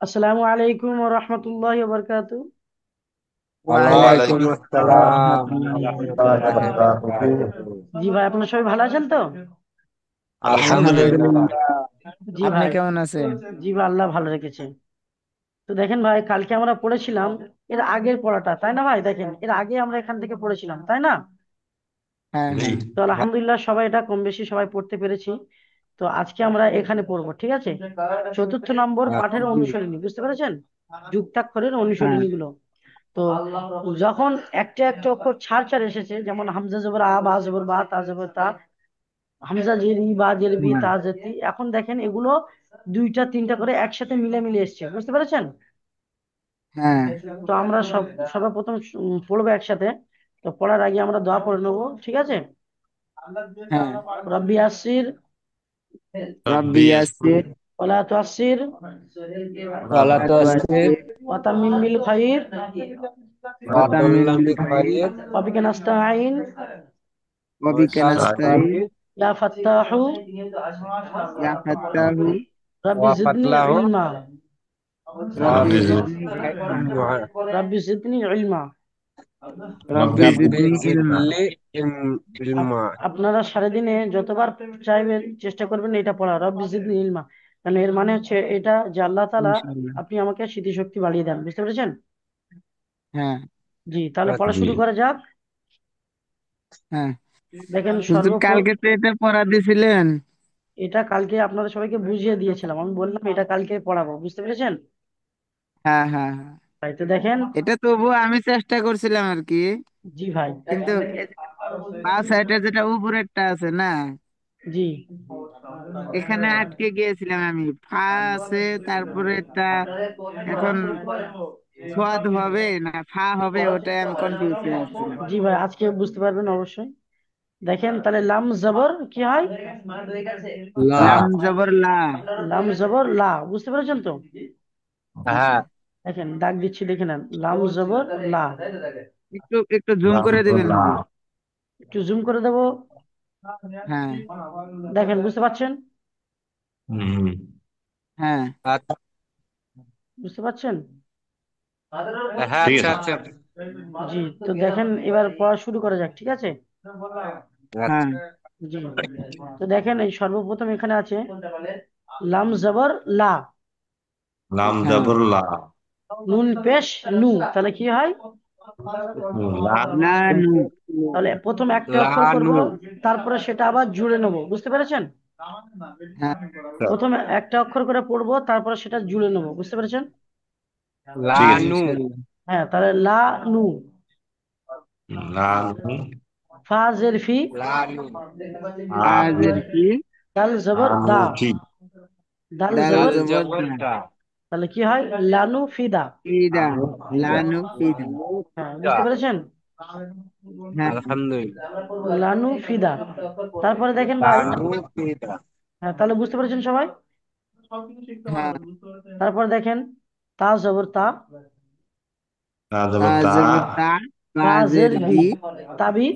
আসসালামু আলাইকুম ওয়া রাহমাতুল্লাহি ওয়া বারাকাতুহু। ওয়ালাইকুম ওয়ালাইকুম আসসালাম ওয়া আসসালাম রাহমাতুল্লাহি ওয়া রহমতুল্লাহি ওয়া বারাকাতুহু। বারাকাতুহু। জি ভাই, আপনারা সবাই ভালো আছেন তো? আলহামদুলিল্লাহ। আলহামদুলিল্লাহ। জি আপনি ভাই। কেমন আছেন? জি ভাই, আল্লাহ ভালো রেখেছে। তো দেখেন ভাই, কালকে আমরা পড়েছিলাম এর আগের পড়াটা, তাই না ভাই? দেখেন, এর আগে আমরা এখান থেকে পড়েছিলাম, তাই না? হ্যাঁ, জি। হ্যাঁ, তো আলহামদুলিল্লাহ সবাই এটা কম বেশি সবাই পড়তে পেরেছি। তো আজকে আমরা এখানে পড়বো, ঠিক আছে? চতুর্থ নম্বর পাঠের জি, অনুশীলনী, বুঝতে পেরেছেন? যুক্তাক্ষরের হ্যাঁ, অনুশীলনী গুলো। তো যখন একটা একটা অক্ষর ছাড় ছাড় এসেছে, যেমন হামজা জবর আ, বা জবর বা, তা জবর তা, হামজা জের ই, বা জের বি, হ্যাঁ, তা জের তি, এখন দেখেন এগুলো দুইটা তিনটা করে একসাথে মিলে মিলে এসছে, বুঝতে পেরেছেন? হ্যাঁ, তো আমরা সর্বপ্রথম পড়বো একসাথে। তো পড়ার আগে আমরা দোয়া পড়ে নেবো, ঠিক আছে? হ্যাঁ। রব্বি আসির রব্বি রাব্বি ইয়াসসির ইয়াসসির ওয়ালা তুআসসির ওয়া ওয়া লা লা তু'আসসির তু'আসসির ওয়া তাম্মিম বিল খাইর ওয়া ওয়া তাম্মিম তাম্মিম বিল বিল খাইর খাইর ওয়া বিকা নাস্তাঈন ওয়া ওয়া বিকা বিকা নাস্তাঈন নাস্তাঈন ইয়া ফাত্তাহু ইয়া ফাত্তাহু রব্বি ওয়া জিদনি ফাতলাহু ইলমা রব্বি রাব্বি জিদনি ইলমা রব্বি জিদনি ইলমা। রব্বি রাব্বি জিদনি ইলমা। জিদনি ইলমা। আপনারা সারাদিনে যতবার চাইবেন চেষ্টা করবেন এটা পড়া, রব্বি জিদনি ইলমা। কারণ এর মানে হচ্ছে এটা যে আল্লাহ তাআলা ইনশাআল্লাহ। আপনি আমাকে স্মৃতিশক্তি বাড়িয়ে দেন, বুঝতে পেরেছেন? হ্যাঁ, জি, তাহলে পড়া জি। শুরু করা যাক। হ্যাঁ। দেখেন হুজুর কালকে তো এটা পড়া দিছিলেন। এটা কালকে আপনাদের সবাইকে বুঝিয়ে দিয়েছিলাম, আমি বললাম এটা কালকে পড়াবো, বুঝতে পেরেছেন? হ্যাঁ, হ্যাঁ, হ্যাঁ। তাই তো দেখেন। এটা তবুও আমি চেষ্টা করছিলাম আর কি। জি ভাই। কিন্তু এই যে বাঁ সাইডে যেটা উপরেরটা আছে না, জি এখানে আটকে গিয়েছিলাম আমি। ফা আছে, তারপরে একটা এখন সোয়াদ হবে না ফা হবে, ওটাই আমি কনফিউজ হয়ে যাচ্ছিলাম। জি ভাই, আজকে বুঝতে পারবেন অবশ্যই। দেখেন তাহলে লাম জবর কি হয়? লা। লাম জবর লা। লাম জবর লা, বুঝতে পেরেছেন তো? হ্যাঁ। দেখেন দাগ দিচ্ছি, দেখে নেন, লাম জবর লা। একটু একটু জুম লাম করে দিবেন লা। হুজুর। একটু জুম করে দেবো। হ্যাঁ, দেখেন, বুঝতে পারছেন? হুম। হ্যাঁ, আচ্ছা। বুঝতে পারছেন? হ্যাঁ, ঠিক আচ্ছা আছে। আচ্ছা। জি, তো দেখেন এবার পড়া শুরু করা যাক, ঠিক আছে? আচ্ছা। হ্যাঁ, জি, তো দেখেন এই সর্বপ্রথম এখানে আছে লাম জবর লা, লাম হ্যাঁ। জবর লা। নুন পেশ নু, তাহলে কি হয়? লা। লা নু। তাহলে প্রথম একটা লা অক্ষর করব, নু। তারপরে সেটা আবার জুড়ে নেব, বুঝতে পেরেছেন? হ্যাঁ, প্রথমে একটা অক্ষর করে পড়বো, তারপরে সেটা জুড়ে নেব, বুঝতে পেরেছেন? লা জি, নু। ইনশাআল্লাহ। হ্যাঁ, তাহলে লা নু। লা নু। ফা জের ফি, লা নু। ফাজের ফি, দাল জবর আনু দা, ঠিক। দাল দাল জবর, দাল জবর জবর দা, দা। তাহলে কি হয়? লানু ফিদা। ফিদা, আনু লা ফিদা। নু ফিদা। আনু হ্যাঁ, ফিদা। বুঝতে পেরেছেন? হ্যাঁ, আলহামদুলিল্লাহ। লানু ফিদা। তারপরে দেখেন ভাই, লানু ফিদা। হ্যাঁ তাহলে বুঝতে পেরেছেন সবাই? হ্যাঁ। তারপর দেখেন তা জবর তা, তা তা জবর তা। জবর তা, তাজের ফাজের বি, বি, তাবি,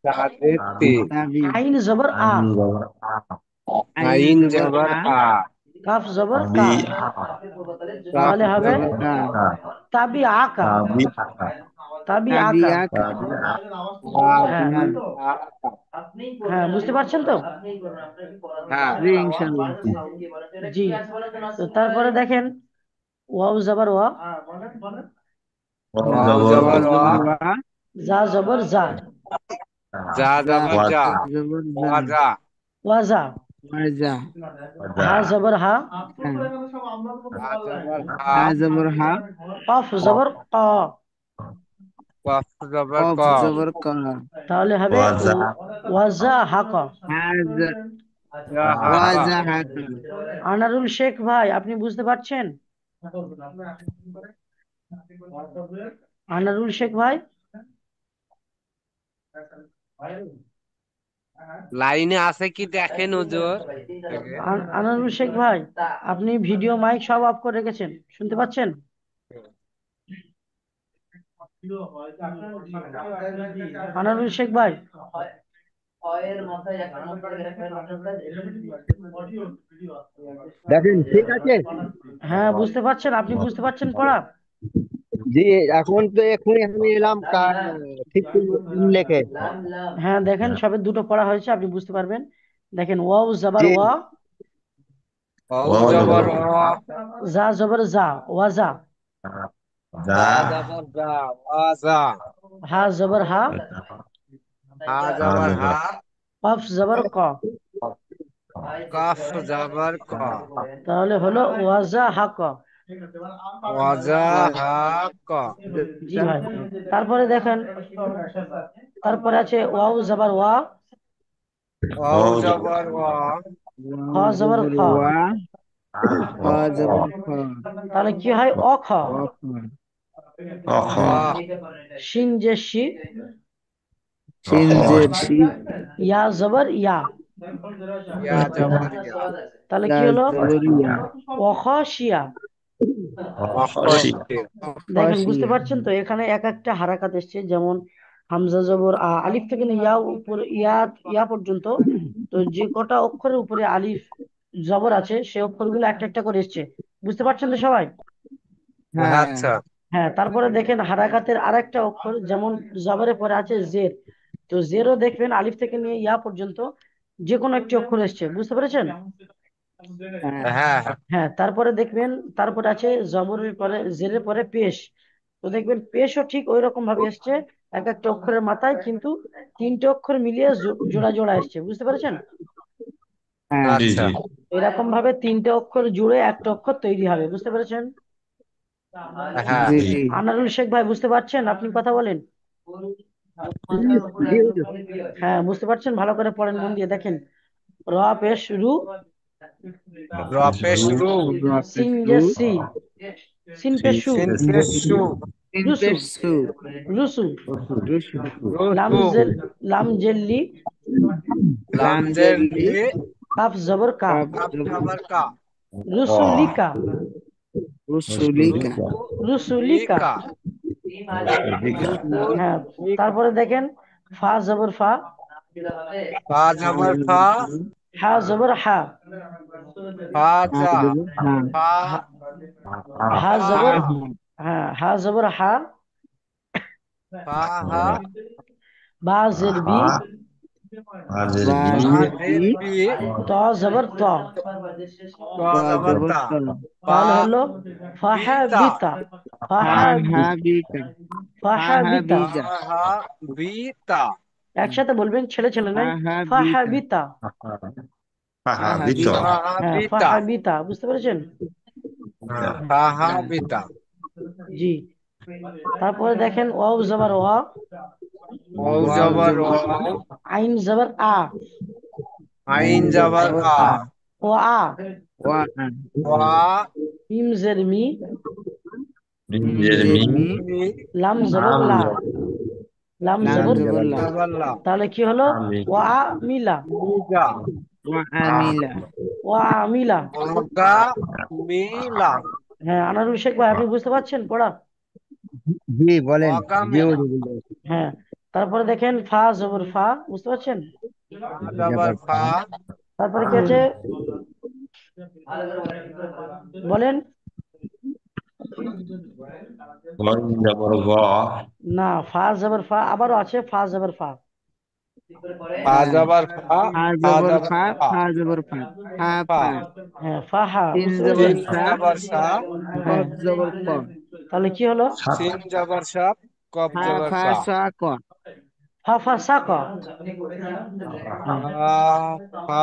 তাদের তে। তাবি, আইন জবর আ, আইন জবর আ। আইন আইন জবর জবর আ, আ। কাফ জবর তাবি কা, আ। কাফ তাহলে হবে জবর জবর কা, কা। তাবি আকা, তাবি আকা। তাবি তাবি আকা। আকা। তাবি হ্যাঁ, হ্যাঁ, আকা। হ্যাঁ, বুঝতে পারছেন তো? হ্যাঁ। জি, ইনশাআল্লাহ। জি, তো তারপরে দেখেন ওয়াও জবর ওয়া, ওয়াও হ্যাঁ, জবর ওয়া ওয়া। জবর ওয়া, জা জবর জা, যা জা জবর যা। জবর জা, ওয়া যা। ওয়াজা, ওয়াজা। যা। হা জবর হা, হ্যাঁ, হা জবর হা। হা জবর হা, কফ জবর ক, কফ জবর কফ ক। জবর ক, তাহলে হবে ওয়াজা। ওয়াজা হাক। হা। ওয়াজা হাক। আনারুল শেখ ভাই, আপনি বুঝতে পারছেন? আনারুল শেখ ভাই, লাইনে আছে কি দেখেন হুজুর আগে। আনারুল শেখ ভাই, আপনি ভিডিও মাইক সব অফ করে রেখেছেন, শুনতে পাচ্ছেন? আনারুল শেখ ভাই, দেখেন ঠিক আছে। হ্যাঁ বুঝতে পারছেন, আপনি বুঝতে পারছেন পড়া? জি, এখন তো এখনই আমি এলাম ঠিক লেখে। হ্যাঁ দেখেন সবে দুটো পড়া হয়েছে, আপনি বুঝতে পারবেন। দেখেন ওয়াও জবর জি। ওয়া, অউ জবর অ, জা জবর জা, ওয়াজা। যা জবর যা, ওয়াজা। হা জবর হা, হা জবর হা, কফ জবর ক। কাফ জবর ক। তাহলে হলো ওয়াজা হা ক। ওয়াজা হা ক। জি ভাই। তারপরে দেখেন, তারপরে আছে ওয়াও জবর ওয়া, অউ জবর অ, খ ওয়াও জবর জবর খ। ওয়া, খ জবর খ, তাহলে কি হয়? অ খ। অ খ, অ, শিন যে শি, শিন জের শি, ইয়া জবর ইয়া। ইয়া জবর ইয়া। তাহলে ইয়া কি হলো? জবর ইয়া, অখ শিয়া। অখশি। খ দেখেন বুঝতে শিয়া। পারছেন তো, এখানে এক একটা হারাকাত এসছে, যেমন হামজা জবর আ, আলিফ থেকে নিয়ে ইয়া উপর ইয়া ইয়া পর্যন্ত। তো যে কটা অক্ষরের উপরে আলিফ জবর আছে সে অক্ষরগুলো একটা একটা করে এসছে। বুঝতে পারছেন তো সবাই? হ্যাঁ, আচ্ছা। হ্যাঁ তারপরে দেখেন হারাকাতের আর একটা অক্ষর, যেমন জবরের পরে আছে জের। তো জেরও দেখবেন আলিফ থেকে নিয়ে ইয়া পর্যন্ত যে কোনো একটি অক্ষর এসছে। বুঝতে পেরেছেন? হ্যাঁ, হ্যাঁ হ্যাঁ। হ্যাঁ তারপরে দেখবেন, তারপরে আছে জবরের পরে জেরের পরে পেশ। তো দেখবেন পেশও ঠিক ওই রকম ভাবে এসছে, এক একটা অক্ষরের মাথায় কিন্তু তিনটে অক্ষর মিলিয়ে জোড়া জোড়া এসছে। বুঝতে পেরেছেন? হ্যাঁ, আচ্ছা। এরকম ভাবে তিনটে অক্ষর জুড়ে একটা অক্ষর তৈরি হবে। বুঝতে পেরেছেন? হ্যাঁ। জি, আনারুল শেখ ভাই বুঝতে পারছেন? আপনি কথা বলেন। জি হুজুর। হ্যাঁ বুঝতে পারছেন, ভালো করে পড়েন মন দিয়ে। দেখেন র পেশ রু, রপেশ রু, সিন রপেশু, যে সি, সিন পেশ সু, সিন পেশ সু, রুসু, ইনপেশু, রুসু। রুশু, লাম রসু, জেল, লাম জেল্লি, লামজের লামজেলি, লি, কাফ জবর কা, কাব কাপ জবর, জবর কা, রুসুলিকা, রুসুলিকা, রুসুলিকা। লিকা, রুসুল হ্যাঁ লিকা। তারপরে দেখেন ফা জবর ফা, ফা হা জবর ফা, জবর হা, হা জবর হা, ফা হা যা, জবর হা, ফা, হা, হা হা জবর, হা, হ্যাঁ হা জবর হা, ফা হা, বা জের বি, বা বা জের বি, জের বি, ত জবর ত। ত ত জবর জবর তা, ত, পা তাহলে হলো ফাহা বিতা, বিতা, হা ফাহা হা বি, বিকা, হা ফাহা হা বিতা। পা বিজা, হা বিতা, একসাথে বলবেন, ছেলে ছেলে হা নাই। হা ফাহা বিতা, বিতা। হা হা বিতা, পা হ্যাঁ বিতা, ফাহা বিতা। বুঝতে পেরেছেন? পা হা বিতা। জি। তারপরে দেখেন ওয়াও জবর ওয়া, অউ ওয়াও জবর জবর অ, ওয়া, আইন জবর আ, আইন আইন জবর জবর আ, আ, ও আ, ওয়া আ, ওয়া মিম জের মি, মিম জের মি, মি, লাম জবর লা, লাম লাম জবর। জবর লা, জবর লা, তাহলে কি হলো? ওয়া আ মিলা, মিগা, ওয়া আমিলা। ওয়া আমিলা। আগা মিলা, হ্যাঁ আনারুল শেখ ভাই আপনি বুঝতে পারছেন পড়া? জি বলেন। জি অগামেলা, হুজুর। হ্যাঁ তারপরে দেখেন ফা জবর ফা, বুঝতে পারছেন? ফা জবর ফা, তারপরে কি আছে বলেন? না, ফা জবর ফা আবারও আছে, ফা জবর ফা। ফা হ্যাঁ, জবর ফা, ফা ফা জবর জবর ফা, ফা, ফা জবর ফা, ফা ফা, ফা, হ্যাঁ ফাহা। সিন বুঝতে জবর সিন পেরেছেন? সা, জবর সা, হ্যাঁ কফ জবর ক, তাহলে কি হলো? সিন জবর সা, কফ ফা জবর ফা কা, সা ক, ফা ফা সাক। হ্যাঁ, ফা, ফা,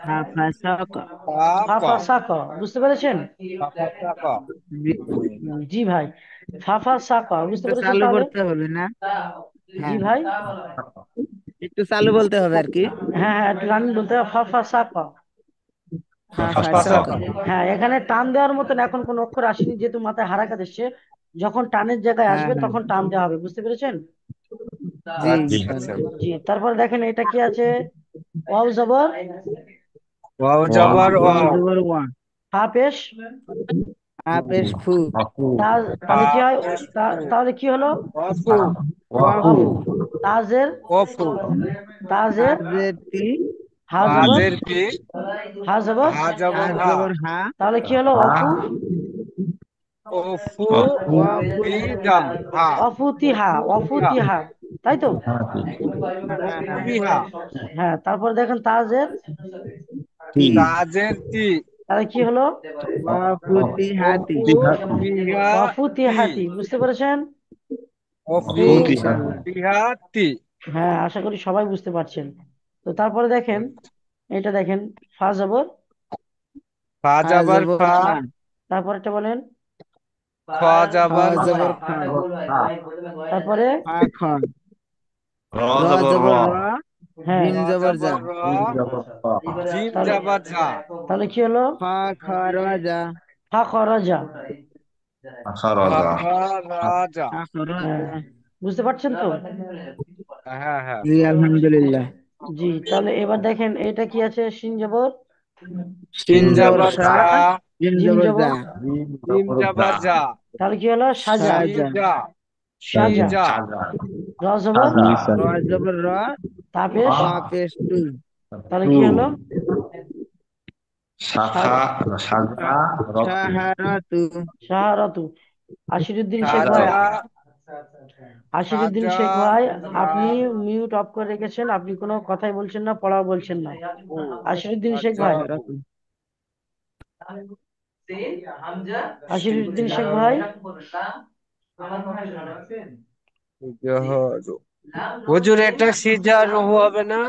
ফা ফা সা ক, ফা ফা ক, ফা সাক। বুঝতে পেরেছেন? ফা ফা সা ক। জি, জি ভাই। ফা ফা সাক, বুঝতে একটু পেরেছেন চালু তাহলে? করতে হবে না? জি হ্যাঁ, ভাই। একটু চালু বলতে হবে আর কি। হ্যাঁ হ্যাঁ একটু রানিং বলতে হবে, ফা ফা সাক। ফা ফা ফা ফা সা সা ক, ক। হ্যাঁ এখানে টান দেওয়ার মতন এখন কোন অক্ষর আসেনি, যেহেতু মাথায় হারাকাত এসছে। যখন টানের জায়গায় হ্যাঁ আসবে হ্যাঁ, তখন টান দেওয়া হবে। বুঝতে পেরেছেন? জি, আচ্ছা আচ্ছা। জি তারপর দেখেন এটা কি আছে? ওয়াও জবর ওয়াও জবর অ, ওয়াও জবর ওয়া, হা পেশ ফা পেশ ফু, তা, ফা তাহলে কি হয়? পেশ ফু, তাহলে কি হলো? অফু, ওয়াফু। ওয়াফু। তাজের, অফু। তাজের তাজের তি। হা জবর, তাজের পি। হা জবর, হা জবর হাজ হা। জবর হা। তাহলে কি হলো অফু, অফু ওয়াফুতিহা। ইদাম হা। অফুতিহা, ইহা। অফুতিহা, তাই তো? হ্যাঁ হ্যাঁ। ইহা। হ্যাঁ, তারপর দেখেন তাজের, তি। তাজের তি। তাহলে কি হলো ওয়াফুতিহাতি। অফু ইহা তি। অফুতিহাতি, বুঝতে পেরেছেন? অফু জি এই, ইনশাআল্লাহ। ইহা তি। হ্যাঁ আশা করি সবাই বুঝতে পারছেন। তো তারপরে দেখেন, এটা দেখেন, ফা জবর, ফা হা জবর জবর ফা। ফা। তারপর এটা বলেন, খ খ জবর খ। জবর খ। তারপরে, ফা খ। র র জবর র। জবর র। হ্যাঁ, জিম র জবর যা। জবর র। জিম জবর র। জিম তাহলে, জবর ঝা। তাহলে কি হলো ফা খ র যা। ফা খরাজা। আখা ফা রজা। খ র যা। ফা খ র হ্যাঁ, যা। বুঝতে পারছেন তো? হ্যাঁ হ্যাঁ। জি আলহামদুলিল্লাহ। জি, তাহলে এবার দেখেন এটা কি আছে, শিন জবর, শিন সিন জিম জবর জবর জবর শা। সা। জিম জিম জবর জবর, যা। জিম জিম জবর জা। জবর যা। তাহলে কি হলো সাজা, সি সাজা। যা। সি সাজা। যা। সাজা। র জবর, সাজা। র জবর র। তাপেশ, তা পেশ তু। তাহলে তু। কি হলো শাখা। সাজা। রতু। সাহারাতু। শাহারাতু। আশিরুদ্দিন শেখ ভাই, সাজা। আশিরুদ্দিন সাজা। শেখ ভাই, রা। আপনি মিউট অফ করে রেখেছেন, আপনি কোনো কথাই বলছেন না, পড়াও বলছেন না। ও। আশিরুদ্দিন শেখ আচ্ছা ভাই, বাবু। সাহারাতু। আশিরুদ্দিন শেখ ভাই, জহর। হুজুর এটা সিজা রহু হবে না?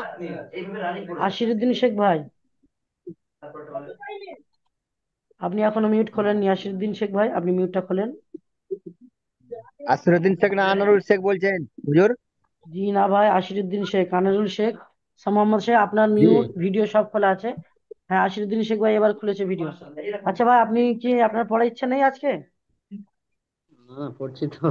আশিরুদ্দিন শেখ ভাই, আপনি এখনো মিউট খোলেননি। আশিরুদ্দিন শেখ ভাই, আপনি মিউটটা খোলেন। আসিরুদ্দিন শেখ না আনোয়ারুল শেখ বলছেন হুজুর? জি না ভাই, আশিরুদ্দিন শেখ, আনারুল শেখ, মোহাম্মদ শেখ, আপনার জি। মিউট ভিডিও সব খোলা আছে। হ্যাঁ, আশিরুদ্দিন শেখ ভাই এবার খুলেছে ভিডিও। আচ্ছা ভাই, আপনি কি, আপনার পড়ার ইচ্ছা নেই আজকে? হ্যাঁ পড়ছি তো।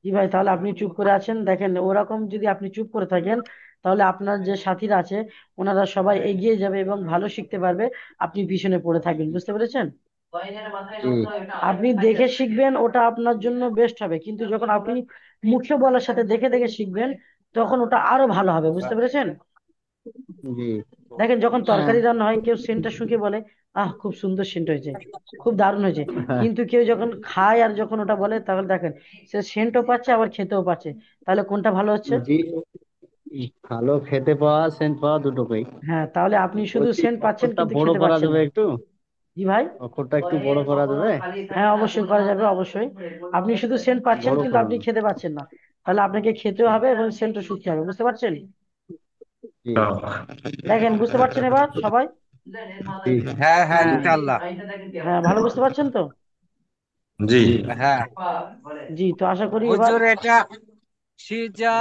জি ভাই, তাহলে আপনি চুপ করে আছেন। দেখেন, ওরকম যদি আপনি চুপ করে থাকেন, তাহলে আপনার যে সাথীরা আছে ওনারা সবাই এগিয়ে যাবে এবং ভালো শিখতে পারবে, আপনি পিছনে পড়ে থাকবেন, বুঝতে পেরেছেন? জি। আপনি দেখে শিখবেন, ওটা আপনার জন্য বেস্ট হবে, কিন্তু যখন আপনি মুখে বলার সাথে দেখে দেখে শিখবেন, তখন ওটা আরো ভালো হবে, বুঝতে পেরেছেন? জি। দেখেন, যখন হ্যাঁ। তরকারি রান্না হয়, কেউ সেন্টটা শুকে বলে, আহ খুব সুন্দর সেন্ট হয়েছে, খুব দারুণ হয়েছে। হ্যাঁ। কিন্তু কেউ যখন খায় আর যখন ওটা বলে, তাহলে দেখেন সে সেন্টও পাচ্ছে আবার খেতেও পাচ্ছে। তাহলে কোনটা ভালো হচ্ছে? জি। ভালো খেতে পাওয়া সেন্ট পাওয়া দুটোকেই। হ্যাঁ, তাহলে আপনি ওই শুধু সেন্ট পাচ্ছেন অক্ষরটা কিন্তু বড় খেতে করা পাচ্ছেন যাবে না। একটু। জি ভাই, অক্ষরটা একটু বড় করা যাবে। হ্যাঁ অবশ্যই করা যাবে, অবশ্যই। আপনি শুধু সেন্ট পাচ্ছেন বড় কিন্তু করুন। আপনি খেতে পাচ্ছেন না, তাহলে আপনাকে খেতেও হবে এবং সেন্টও শুকতে হবে, বুঝতে পারছেন? জি। দেখেন, বুঝতে পারছেন এবার সবাই? জি। হ্যাঁ হ্যাঁ হ্যাঁ। ইনশাল্লাহ। হ্যাঁ, ভালো বুঝতে পারছেন তো? জি। জি। হ্যাঁ। জি, তো আশা করি এবার, হুজুর এটা সিজা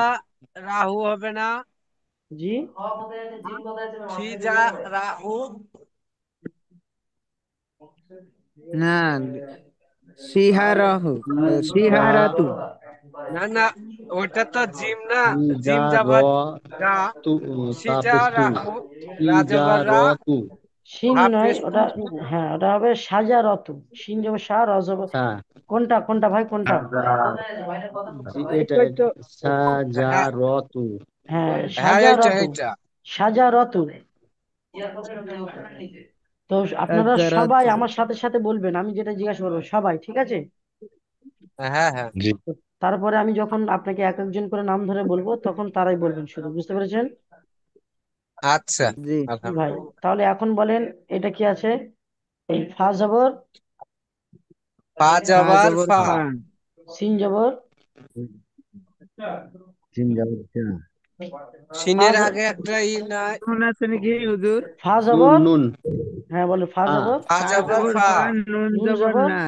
রাহু হবে না? জি, সিজা রাহু। না, সিহারাহু। যা। সিহারাতু। না না, ওটা তো জিম না। ই যা জিম র যাবার যা। তু। সিজা তাপেস তু। রাহু। ই যা রাজবার র রা। তু। শিন নয় হাফেজ ওটা। টু। হ্যাঁ, ওটা হবে সাজা রতু। শিন যাবে শাহ, রজ হবে, সা। কোনটা কোনটা ভাই, কোনটা? সাজা। জি এটা ওই তো। সা যা হ্যাঁ র তু। হ্যাঁ, হ্যাঁ সাজা এইটা রতু, এইটা। সাজা রতু। তো আপনারা সবাই আজারাতু। আমার সাথে সাথে বলবেন, আমি যেটা জিজ্ঞাসা করবো, সবাই ঠিক আছে? হ্যাঁ হ্যাঁ। জি। তো তারপরে আমি যখন আপনাকে এক একজন করে নাম ধরে বলবো, তখন তারাই বলবেন শুধু, বুঝতে পেরেছেন? আচ্ছা। জি। জি ভাই, আলহামদুলিল্লাহ। তাহলে এখন বলেন, এটা কি আছে? এই ফা জবর, পা ফা যাবার জবর ফা। ফা। সিন জবর, জিন যাবে যা। ফা সিনের জ- আগে একটা ই নাই? নুন আছে নাকি হুজুর? ফা নুন জবর, নুন। হ্যাঁ বলো ফা আ। জবর, পা ফা যাবার জবর ফা। ফা। নুন নুন জবর জবর, না।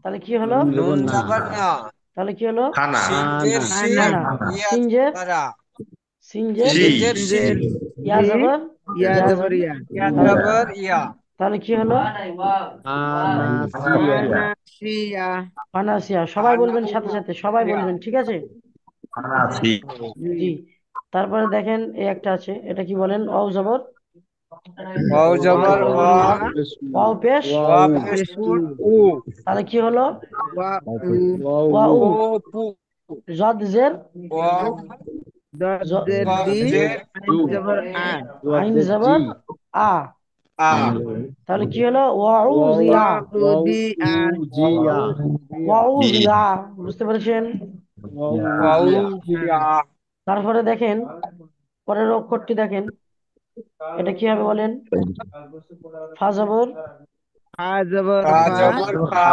তাহলে কি হলো? নুন নুন জবর না। যাবার না। তাহলে কি হলো? খানা। সিনজের খানা। সি। খানা। খানা। ইয়া সিনজের, তারা। সিনজের, জি। সিনজের সি। সিনজের ইয়া জি। জবর, ইয়া ইয়া জবর জবর, ইয়া। ইয়া তাহলে, ইয়া। যাবার ইয়া। তাহলে কি হলো? আনাসিয়া। আনাসিয়া। আনাসিয়া। ফানাসিয়া। সবাই বলবেন সাথে সাথে, সবাই ফানাসিয়া। বলবেন, ঠিক আছে? আনাসি। জি। জি, তারপরে দেখেন এই একটা আছে, এটা কি বলেন? অও জবর, ওয়াও ওয়া যাবার জবর ওয়া। ওয়া। ওয়াও পেশ, ওয়া ওয়া পেশ পেশ টু। টু। উ। তাহলে কি হলো? ওয়া উ। ওয়া উ, ও পু। জদ জের ওয়াও দজ্জের কফ দি, জের আইন জবর আ, আইন জবর আ, আ তাহলে কি হলো ওয়াউজিয়া, ওয়াউদিয়া, ওয়াউজিয়া, বুঝতে পেরেছেন? ওয়াও হ্যাঁ। জিয়া তারপরে দেখেন পরের অক্ষরটি দেখেন, এটা কি হবে বলেন? ফা জবর ফা জবর ফা ফা, জবর ফা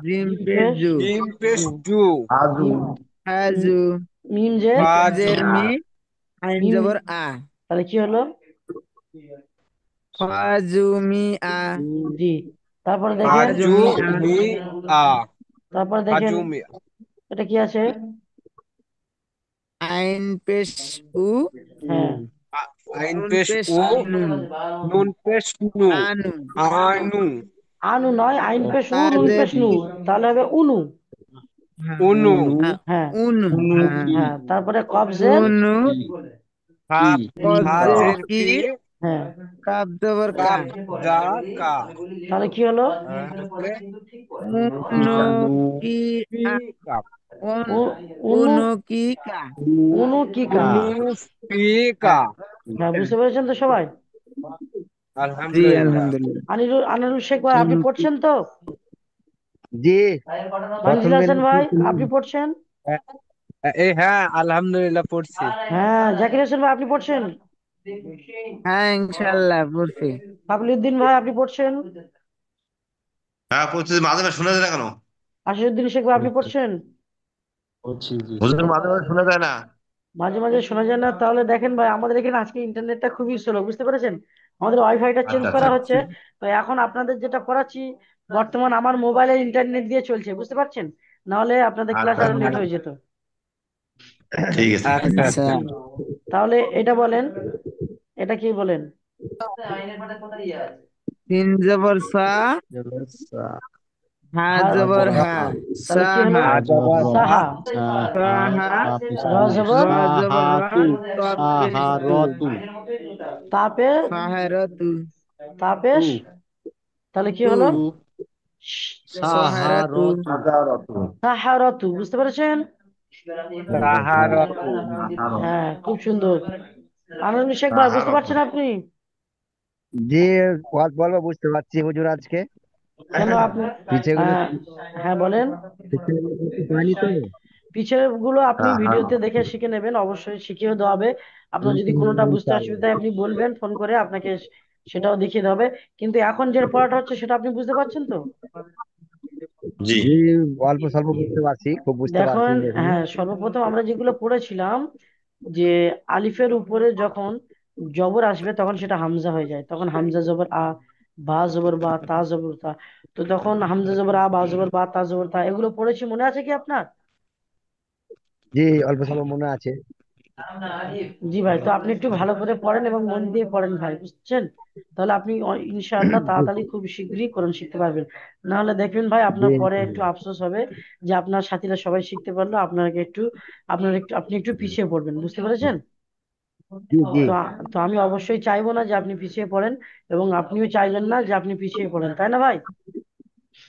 জিম জিম পেশ পেশ জু, জিম পেশ জু মিম হাজু, মিম জের ফাজু জের মি, আইন মিম, জবর আ, তাহলে কি হলো? ফাজু মি আ, জি। তারপরে দেখেন, ফাজু ফাজু মি আ, মি আ তারপরে দেখেন ফাজু মি এটা কি আছে? আইন পেশ উ, হ্যাঁ, আইন নুন পেশ পেশ উ নুন, নুন পেশ নু আনু, আনু আনু নয়, আইন পেশ উ নুন তাজের পেশ নু, তাহলে হবে উনু। হ্যাঁ, উনু হ্যাঁ উনু, হ্যাঁ, হ্যাঁ, তারপরে কবজের উনু, ফা কজের ফাজের কি, কি হ্যাঁ, কাব জবর কা, কাপ দা কা তাহলে কি হলো? তাহলে উনু কি কি আ, কাপ উন- উনু, উনু কি কা, উনু কি কা। উনু পি কা হ্যাঁ, হ্যাঁ, বুঝতে পেরেছেন তো সবাই? জি আলহামদুলিল্লাহ আলহামদুলিল্লাহ। আনিরুল শেখ ভাই আপনি পড়ছেন তো? জি প্রথম মঞ্জুল দিন হাসান ভাই আপনি পড়ছেন? এই হ্যাঁ আলহামদুলিল্লাহ পড়ছি হ্যাঁ, জাকির হোসেন ভাই আপনি পড়ছেন? হ্যাঁ ইনশাল্লাহ পড়ছি। কাবিলউদ্দিন ভাই আপনি পড়ছেন? হ্যাঁ পড়ছি, মাঝে মাঝে শোনা যায় না কেন? আশিরউদ্দিন শেখ ভাই আপনি পড়ছেন? হুজুর মাঝে মাঝে শোনা যায় না। মাঝে মাঝে শোনা যায় না, তাহলে দেখেন ভাই আমাদের এখানে আজকে ইন্টারনেটটা খুবই স্লো, বুঝতে পেরেছেন? আমাদের ওয়াইফাইটা চেঞ্জ আচ্ছা করা আচ্ছা। হচ্ছে। তো এখন আপনাদের যেটা পড়াচ্ছি বর্তমান আমার মোবাইলে ইন্টারনেট দিয়ে চলছে, বুঝতে পারছেন? নাহলে আপনাদের ক্লাস আচ্ছা আরো আচ্ছা লেট হয়ে যেত। ঠিক আছে। আচ্ছা আচ্ছা, আচ্ছা তাহলে এটা বলেন, এটা কি বলেন? তিন জবর সা, হা হা, জবর হা, তাহলে কি হলো? সাহা, আজাবার সাহা, সাহা, র জবর র জবর র, তপ পেশ তু, তাপে, সাহেরতু, তাপেশ, তাহলে কি তু, হলো? সাহেরাতু, হাজারত সাহারাতু, বুঝতে পেরেছেন? সাহারাতু হ্যাঁ, খুব সুন্দর। আনন্দ শেখ ভাই বুঝতে হাজারত। পারছেন আপনি? জি বলবো, বুঝতে পারছি হুজুর আজকে। কেন আপনি, পিছিয়ে গুলো হ্যাঁ বলেন। পিছিয়ে গুলো করতে পারিনি তো। পিছের গুলো আপনি ভিডিওতে হাজারত। দেখে শিখে নেবেন, অবশ্যই শিখিয়ে দেওয়া হবে। আপনার যদি কোনোটা বুঝতে অসুবিধা হয় আপনি বলবেন ফোন করে, আপনাকে সেটাও দেখিয়ে দেওয়া হবে। কিন্তু এখন যে পড়াটা হচ্ছে সেটা আপনি বুঝতে পারছেন তো? জি জি অল্প স্বল্প বুঝতে পারছি, খুব বুঝতে পারছি দেখুন, এখনো। হ্যাঁ, সর্বপ্রথম আমরা যেগুলো পড়েছিলাম যে আলিফের উপরে যখন জবর আসবে তখন সেটা হামজা হয়ে যায়, তখন হামজা জবর আ, বা জবর বা, তা জবর তা। তো তখন হামজা জবর আ, বা জবর বা, তা জবর তা, এগুলো পড়েছি, মনে আছে কি আপনার? জি অল্প স্বল্প মনে আছে। জি ভাই, তো আপনি একটু ভালো করে পড়েন এবং মন দিয়ে পড়েন ভাই, বুঝছেন? তাহলে আপনি ইনশাআল্লাহ তাড়াতাড়ি খুব শীঘ্রই কোরআন শিখতে পারবেন। না হলে দেখবেন ভাই জি আপনার পরে একটু আফসোস হবে যে আপনার সাথীরা সবাই শিখতে পারলো, আপনি একটু পিছিয়ে পড়বেন, বুঝতে পেরেছেন? জি জি তো আমি অবশ্যই চাইবো না যে আপনি পিছিয়ে পড়েন, এবং আপনিও চাইবেন না যে আপনি পিছিয়ে পড়েন, তাই না ভাই?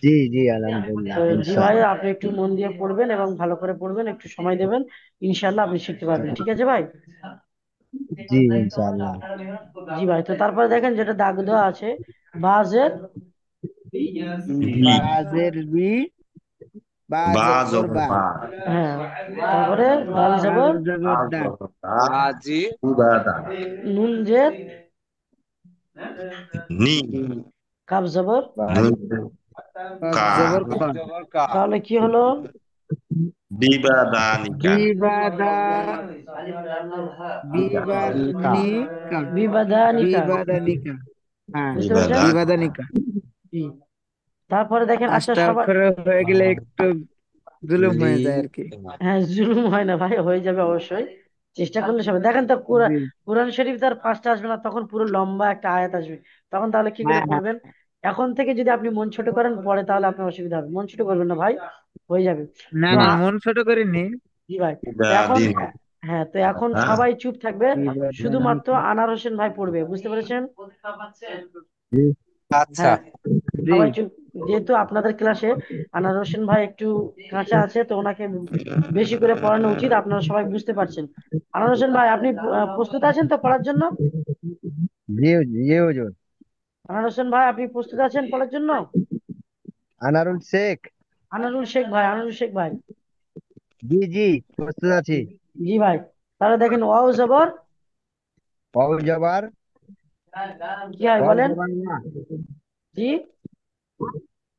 জি জি তো আলহামদুলিল্লাহ জি ভাই, ইনশাআল্লাহ। আপনি একটু মন দিয়ে পড়বেন এবং ভালো করে পড়বেন, একটু সময় দেবেন, ইনশাআল্লাহ আপনি শিখতে পারবেন, ঠিক আছে ভাই? জি ইনশাআল্লাহ। জি ভাই, তো তারপরে দেখেন যেটা দাগ দেওয়া আছে, বাজের, জি বাজের বি, বা বা জবর জবর বা, বা, হ্যাঁ, তারপরে দাল দাল জবর, জবর দা দা, জবর দা, বাজি উদাদা, নুন জের, নি, কাব জবর, নুন কফ কা, জবর খ, জবর কা তাহলে কি হলো? বিবাদানিকা, বিবাদা, নিকা, বিবাদনিকা, বিবাদানিকা, বিবাদানিকা, হ্যাঁ, বুঝতে পেরেছেন? বিবাদানি, বিবাদানিকা। জি। তারপরে দেখেন, আচ্ছা পাঁচটা সবাই, অক্ষরে হয়ে গেলে একটু জুলুম লি হয়ে যায় আর কি। হ্যাঁ, জুলুম হয় না ভাই, হয়ে যাবে অবশ্যই, চেষ্টা করলে সবাই। দেখেন তো কোরআন, জি, কোরআন শরীফ তার পাঁচটা আসবে না, তখন পুরো লম্বা একটা আয়াত আসবে, তখন তাহলে কি করে হ্যাঁ হ্যাঁ, পড়বেন? এখন থেকে যদি আপনি মন ছোট করেন পরে, তাহলে আপনার অসুবিধা হবে, মন ছোট করবেন না ভাই, হয়ে যাবে। না তো না মন ছোট করিনি। জি ভাই, তো এখন, বিবাদিন, হ্যাঁ, তো এখন হ্যাঁ সবাই চুপ থাকবে, শুধুমাত্র বিবাদানিকা, আনার হোসেন ভাই পড়বে, বুঝতে পেরেছেন? জি আচ্ছা হ্যাঁ, জি, সবাই চুপ, যেহেতু আপনাদের ক্লাসে আনার হোসেন ভাই একটু কাঁচা আছে, তো ওনাকে বেশি করে পড়ানো উচিত, আপনারা সবাই বুঝতে পারছেন। আনার হোসেন ভাই, আপনি প্রস্তুত আছেন তো পড়ার জন্য? জি জি হুজুর। আনার হোসেন ভাই, আপনি প্রস্তুত আছেন পড়ার জন্য? আনারুল শেখ। আনারুল শেখ ভাই, আনারুল শেখ ভাই। জি জি, প্রস্তুত আছি। জি ভাই। তাহলে দেখেন, ওয়াও জবর ওয়াও জবর কি হয় ওয়াও বলেন? জবর ওয়া। জি,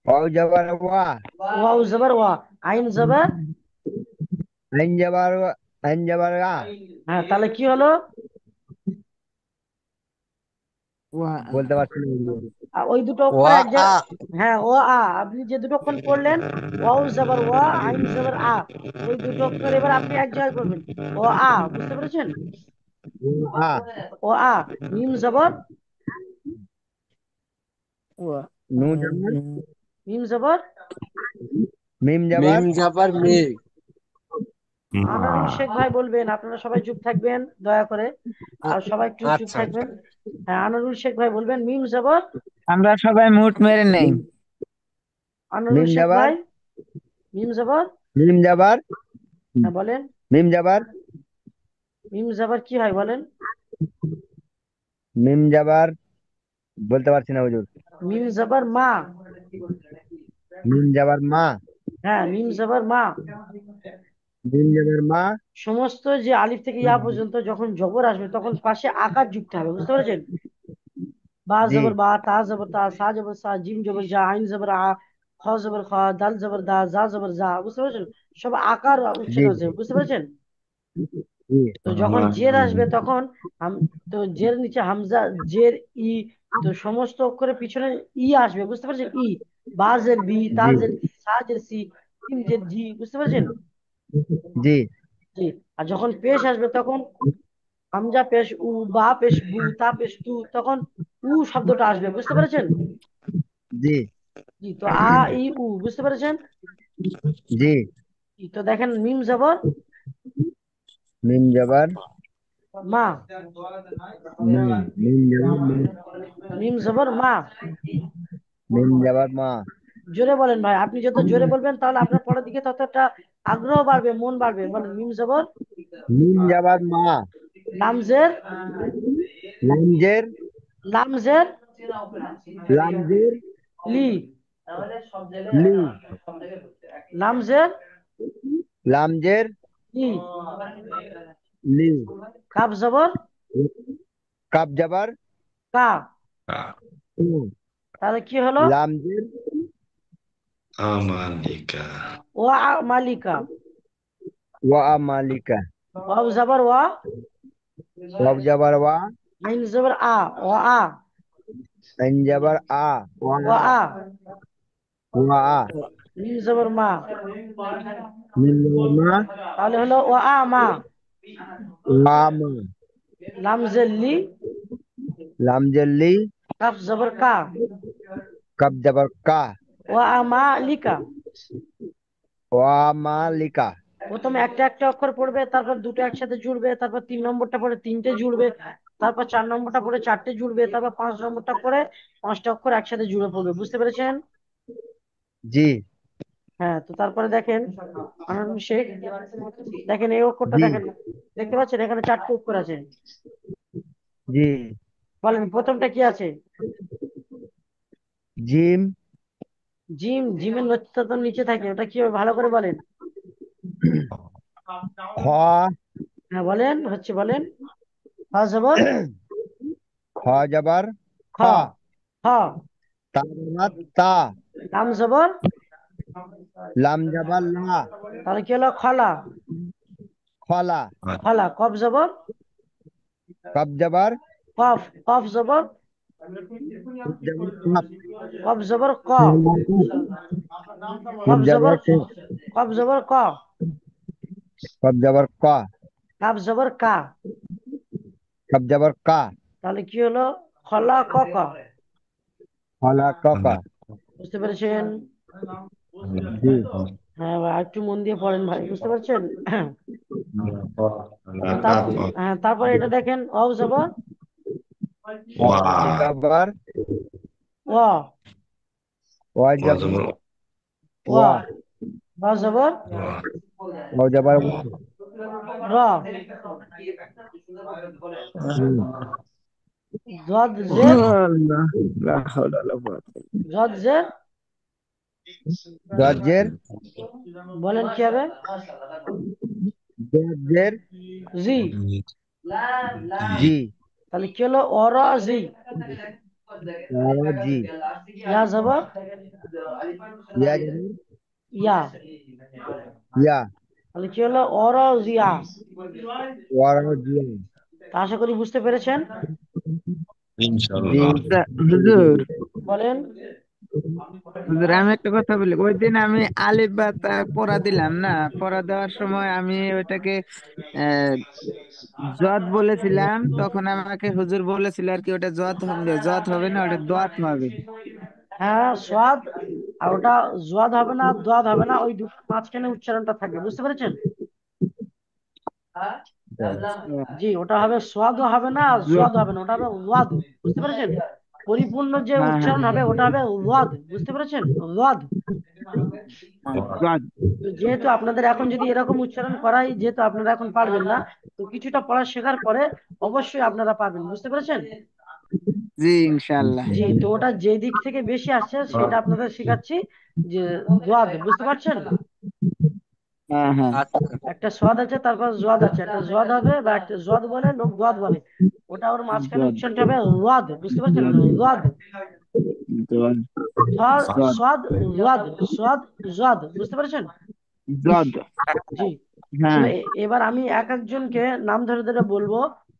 ওয়াও জবর ওয়া। ওয়াও জবর ওয়া। আইন জবর। আইন জবর আইন জবর আ। হ্যাঁ, তাহলে কি হলো? বলতে পারছি না হুজুর। ওই দুটো অক্ষর ওয়া এক আ। জায়গায়। হ্যাঁ, ও আ, আপনি যে দুটো অক্ষর পড়লেন, ওয়াও জবর ওয়া, আইন জবর আ, ওই দুটো অক্ষর এবার আপনি এক জায়গায় করবেন। ও আ, বুঝতে পেরেছেন? আ। ও আ। মিম জবর। নু জবর মিম জবর। মিম মিম জবর জাবার মি। আনারুল শেখ ভাই বলবেন, আপনারা সবাই চুপ থাকবেন দয়া করে, আর সবাই একটু চুপ আচ্ছা আচ্ছা। থাকবেন। হ্যাঁ, আনারুল শেখ ভাই বলবেন মিম জবর। আমরা সবাই মুট মেরে নেই। আনারুল মিম শেখ জবর ভাই, মিম জবর। মিম জবর হ্যাঁ বলেন। মিম জবর মিম জবর কি হয় বলেন? মিম জবর বলতে পারছি না হুজুর। মিম জবর মা। মিম জবর মা। হ্যাঁ, মিম জবর মা। মিম জবর মা। সমস্ত যে আলিফ থেকে ইয়া পর্যন্ত যখন জবর আসবে তখন পাশে আকার যুক্ত হবে, বুঝতে পেরেছেন? বা জি জবর বা, তা জবর তা, সা জবর সা, জিম জবর জা, আইন জবর আ, খ জবর খ, দাল জবর দা, যা জবর যা, বুঝতে পেরেছেন? সব আকার উচ্চারণ জি হচ্ছে, বুঝতে পেরেছেন? জি তো যখন জের আসবে তখন তো জের নিচে হামজা, জের ই, তো সমস্ত অক্ষরের পিছনে ই আসবে, বুঝতে পারছেন? ই, বা জের বি, তা জি জের তি, সা জের সি, জিম জের জি, বুঝতে পারছেন? জি জি। আর যখন পেশ আসবে তখন হামজা পেশ উ, বা পেশ বু, তা পেশ তু, তখন উ শব্দটা আসবে, বুঝতে পেরেছেন? জি জি। তো আ ই উ, বুঝতে পেরেছেন? জি। জি, তো দেখেন মিম জবর মিম জবর মা। মা। মিম জবর মা। মিম জবর মা। মিম জবর মা। জোরে বলেন ভাই, আপনি যত জোরে বলবেন তাহলে আপনার পড়ার দিকে ততটা আগ্রহ বাড়বে, মন বাড়বে। বলেন মিম জবর মিম জবর মা। লামজের। লামজের লামজের লামজের লি। লি। লামজের লামজের লি। লি। কাব জবর কাপ জবর কা। আ- তাহলে কি হলো? লামজের আমালিকা। ওয়া মালিকা। ওয়া মালিকা। ওয়াও জবর ওয়া, ওয়াও জবর ওয়া। আইন জবর আ, ওয়া আ। আইন জবর আ। ওয়া আ। ওয়া আ। মিম জবর মা। মিম জবর মা। তাহলে হলো ওয়া আ মা। ওয়া মা। লামজের লি। লামজের লি। কাফ জবর কা। কাপ জবর কা। ওয়া আ মা লিকা। ওয়া মালিকা। প্রথমে একটা একটা অক্ষর পড়বে, তারপর দুটো একসাথে জুড়বে, তারপর 3 নম্বরটা পড়ে তিনটে জুড়বে, তারপর 4 নম্বরটা পড়ে চারটে জুড়বে, তারপর 5 নম্বরটা পড়ে 5টা অক্ষর একসাথে জুড়ে পড়বে, বুঝতে পেরেছেন? জি হ্যাঁ, তো তারপরে দেখেন আনারুল শেখ, দেখেন এই অক্ষরটা জি দেখেন, দেখতে পাচ্ছেন এখানে 4টে অক্ষর আছে। জি। বলেন প্রথমটা কি আছে? জিম। জিম। জিমের নথিটা তো নিচে থাকে, ওটা কি হবে ভালো করে বলেন। খ। হ্যাঁ বলেন, হচ্ছে বলেন। হ্যাঁ জবর খ জবর খ। খ। খ। তা জবর তা। লাম জবর। লাম জবর লা। তাহলে কি হলো? খলা। খলা। খলা। কফ জবর কপ জবর কফ। কফ জবর কপ জবর কপ। কফ জবর ক। কপ কফ জবর জবর ক। কফ জবর ক। কপ জবর ক। কাফ জবর কা। কপ জবর কা। তাহলে কি হলো? খলা ক ক। খলা ক ক। বুঝতে পেরেছেন? জি হ্যাঁ ভাই, একটু মন দিয়ে পড়েন ভাই, বুঝতে পারছেন? তো তারপর, হ্যাঁ তারপরে এটা দেখেন, অ জবর ওয়া। জবর অ। ওয়া ও জবর জবর ওয়া, ওয়া, বা জবর ওয়া, ওয়া জবর ওয়া, র, হুম, জদ জের, আল্লাহ, লা হাওলা ওয়ালা কুওয়াতা। জদ জের, দজ্জের বলেন কি হবে? দজ্জের জি। জি, তাহলে কি হলো? অর জি, ওয়া জি, ইয়া জবর ইয়া জবর ইয়া, ইয়া, তাহলে কি হলো? অর জিয়া। ওয়া জিয়া, তা আশা করি বুঝতে পেরেছেন। জি ইনশাআল্লাহ। হুজুর, বলেন। হুজুর আমি একটা কথা বলি, ওই দিন আমি আলিফ বা তা পড়া দিলাম না, পড়া দেওয়ার সময় আমি ওইটাকে আহ জদ বলেছিলাম, তখন আমাকে হুজুর বলেছিল আর কি ওটা জদ হবে না, ওটা দোয়াত হবে। হ্যাঁ, সোয়াদ। আর ওটা জোয়াদ হবে না, দোয়াদ হবে না, ওই দুটোর মাঝখানে উচ্চারণটা থাকবে, বুঝতে পেরেছেন? জি, ওটা হবে সোয়াদও হবে না, জোয়াদ হবে না, ওটা হবে ওয়াদ। বুঝতে পেরেছেন? পরিপূর্ণ যে হ্যাঁ হ্যাঁ উচ্চারণ হবে ওটা হবে ওয়াদ। বুঝতে পেরেছেন? ওয়াদ। হ্যাঁ, জদ। তো যেহেতু আপনাদের এখন যদি এরকম উচ্চারণ করাই, যেহেতু আপনারা এখন পারবেন না, তো কিছুটা পড়া শেখার পরে অবশ্যই আপনারা পারবেন। বুঝতে পেরেছেন? জি ইনশাআল্লাহ। জি, তো ওটা যে দিক থেকে বেশি আসছে সেটা আপনাদের শেখাচ্ছি, যে দোয়াদ। বুঝতে পারছেন? হ্যাঁ হ্যাঁ, আচ্ছা একটা সোয়াদ আছে, তারপর জোয়াদ আছে, একটা জোয়াদ হবে বা একটা জোয়াদ বলে লোক দোয়াদ বলে, ওটা ওর মাঝখানে জদ উচ্চারণটা হবে ওয়াদ। বুঝতে পারছেন? জদ ওয়াদ। জদ জদ সোয়াদ, ওয়াদ, সোয়াদ, জোয়াদ। বুঝতে পেরেছেন? জদ। জি। তো হ্যাঁ এবার আমি এক একজনকে নাম ধরে ধরে বলবো,